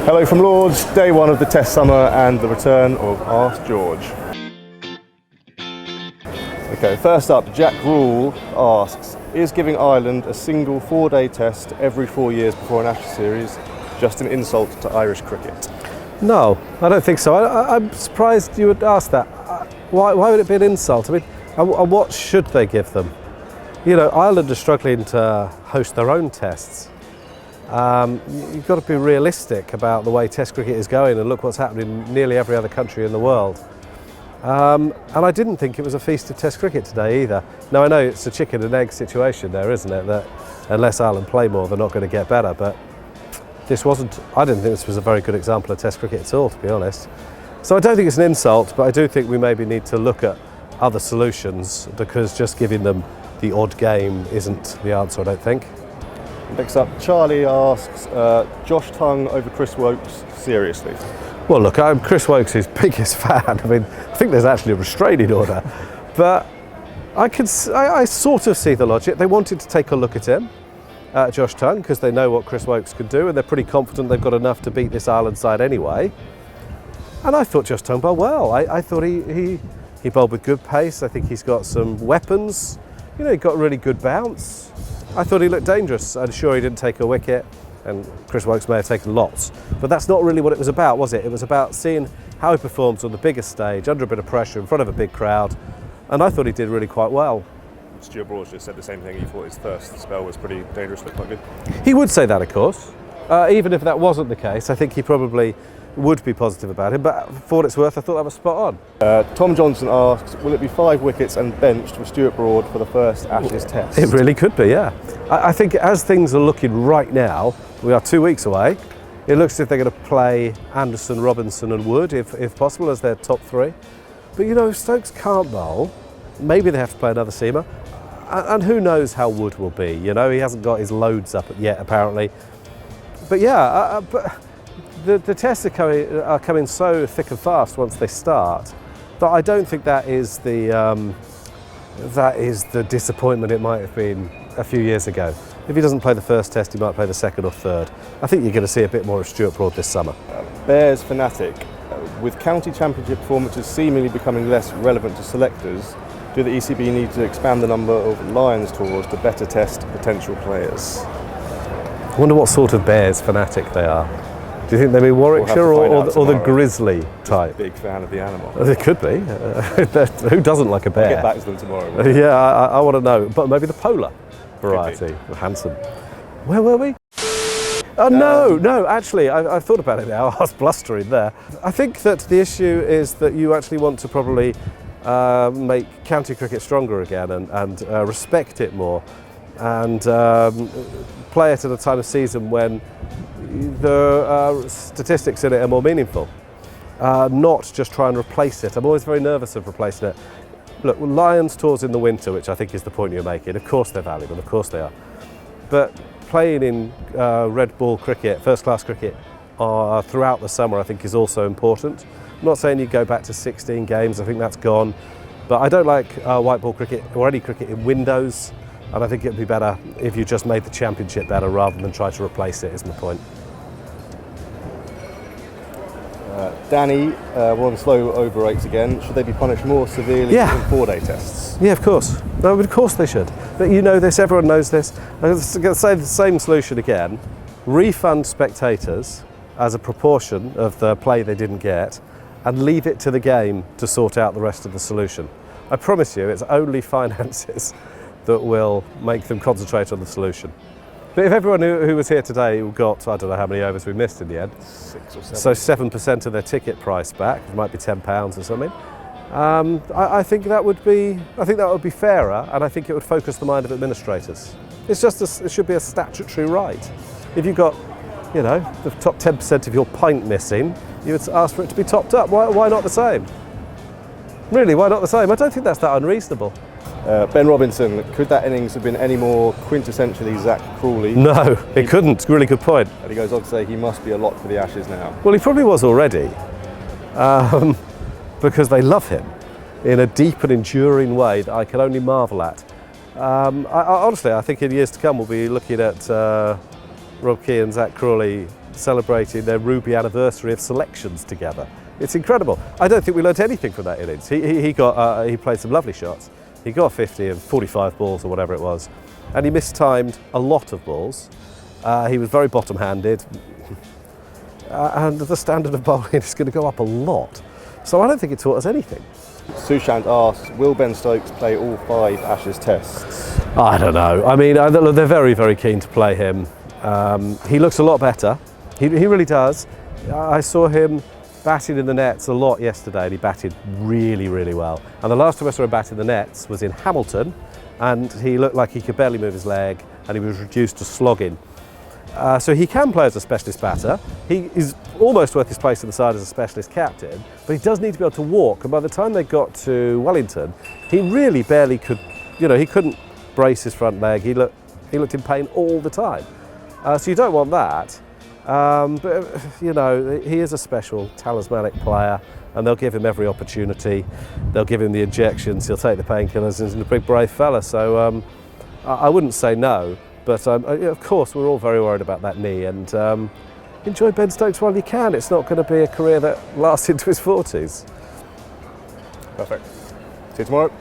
Hello from Lords, day one of the Test summer and the return of Ask George. Okay, first up, Zak Crawley asks, is giving Ireland a single 4-day test every 4 years before an Ashes series just an insult to Irish cricket? No, I don't think so. I'm surprised you would ask that. Why would it be an insult? I mean, and what should they give them? You know, Ireland are struggling to host their own tests. You've got to be realistic about the way Test cricket is going, and look what's happening in nearly every other country in the world. And I didn't think it was a feast of Test cricket today either. Now I know it's a chicken and egg situation there, isn't it? That unless Ireland play more, they're not going to get better. But this wasn't. I didn't think this was a very good example of Test cricket at all, to be honest. So I don't think it's an insult, but I do think we maybe need to look at other solutions, because just giving them the odd game isn't the answer, I don't think. Next up, Charlie asks, Josh Tongue over Chris Woakes, seriously? Well, look, I'm Chris Woakes' biggest fan. I mean, I think there's actually a restraining order, but I sort of see the logic. They wanted to take a look at him, Josh Tongue, because they know what Chris Woakes could do, and they're pretty confident they've got enough to beat this Ireland side anyway. And I thought Josh Tongue bowled well. I thought he bowled with good pace. I think he's got some weapons. You know, he got really good bounce. I thought he looked dangerous. I'm sure he didn't take a wicket, and Chris Woakes may have taken lots. But that's not really what it was about, was it? It was about seeing how he performs on the biggest stage, under a bit of pressure, in front of a big crowd. And I thought he did really quite well. Stuart Broad just said the same thing. He thought his first spell was pretty dangerous, looked quite good. He would say that, of course. Even if that wasn't the case, I think he probably would be positive about him, but for what it's worth, I thought that was spot on. Tom Johnson asks, will it be 5 wickets and benched for Stuart Broad for the first Ashes test? It really could be, yeah. I think as things are looking right now, we are 2 weeks away, it looks as if they're going to play Anderson, Robinson and Wood, if possible, as their top 3. But you know, if Stokes can't bowl, maybe they have to play another seamer, and who knows how Wood will be. You know, he hasn't got his loads up yet, apparently. But yeah, the tests are coming so thick and fast once they start that I don't think that is the disappointment it might have been a few years ago. If he doesn't play the first test, he might play the second or third. I think you're going to see a bit more of Stuart Broad this summer. Bears FANATIC, with county championship performances seemingly becoming less relevant to selectors, do the ECB need to expand the number of Lions tours to better test potential players? I wonder what sort of Bears FANATIC they are. Do you think they mean Warwickshire or the grizzly type? Big fan of the animal. They could be. Who doesn't like a bear? I'll get back to them tomorrow. Yeah, I want to know. But maybe the polar variety. Handsome. Where were we? No, actually, I've thought about it now. I was blustering there. I think that the issue is that you actually want to probably make county cricket stronger again and respect it more, and play it at a time of season when the statistics in it are more meaningful, not just try and replace it. I'm always very nervous of replacing it. Look, Lions tours in the winter, which I think is the point you're making, of course they're valuable, of course they are. But playing in red ball cricket, first class cricket, throughout the summer I think is also important. I'm not saying you go back to 16 games, I think that's gone. But I don't like white ball cricket or any cricket in windows. And I think it would be better if you just made the championship better rather than try to replace it, is my point. Danny, we're on slow over rates again. Should they be punished more severely in 4-day tests? Yeah, of course. No, of course they should. But you know this, everyone knows this. I'm going to say the same solution again. Refund spectators as a proportion of the play they didn't get and leave it to the game to sort out the rest of the solution. I promise you, it's only finances that will make them concentrate on the solution. But if everyone who was here today got, I don't know how many overs we missed in the end, 6 or 7. So 7% of their ticket price back, it might be £10 or something. I think that would be fairer, and I think it would focus the mind of administrators. It should be a statutory right. If you've got, you know, the top 10% of your pint missing, you would ask for it to be topped up. Why not the same? Really, why not the same? I don't think that's that unreasonable. Ben Robinson, could that innings have been any more quintessentially Zak Crawley? No, it couldn't. Really good point. And he goes on to say he must be a lock for the Ashes now. Well, he probably was already, because they love him in a deep and enduring way that I can only marvel at. Honestly, I think in years to come we'll be looking at Rob Key and Zak Crawley celebrating their Ruby anniversary of selections together. It's incredible. I don't think we learnt anything from that innings. He played some lovely shots. He got 50 of 45 balls or whatever it was, and he mistimed a lot of balls. He was very bottom-handed, and the standard of bowling is going to go up a lot. So I don't think it taught us anything. Sushant asks, will Ben Stokes play all 5 Ashes tests? I don't know. I mean, they're very, very keen to play him. He looks a lot better. He really does. I saw him batting in the nets a lot yesterday, and he batted really, really well. And the last time I saw him bat in the nets was in Hamilton, and he looked like he could barely move his leg, and he was reduced to slogging. So he can play as a specialist batter. He is almost worth his place in the side as a specialist captain, but he does need to be able to walk. And by the time they got to Wellington, he really barely could, he couldn't brace his front leg. He looked in pain all the time. So you don't want that. But, he is a special, talismanic player, and they'll give him every opportunity. They'll give him the injections, he'll take the painkillers, and he's a big, brave fella. So I wouldn't say no. But of course, we're all very worried about that knee, and enjoy Ben Stokes while you can. It's not going to be a career that lasts into his 40s. Perfect. See you tomorrow.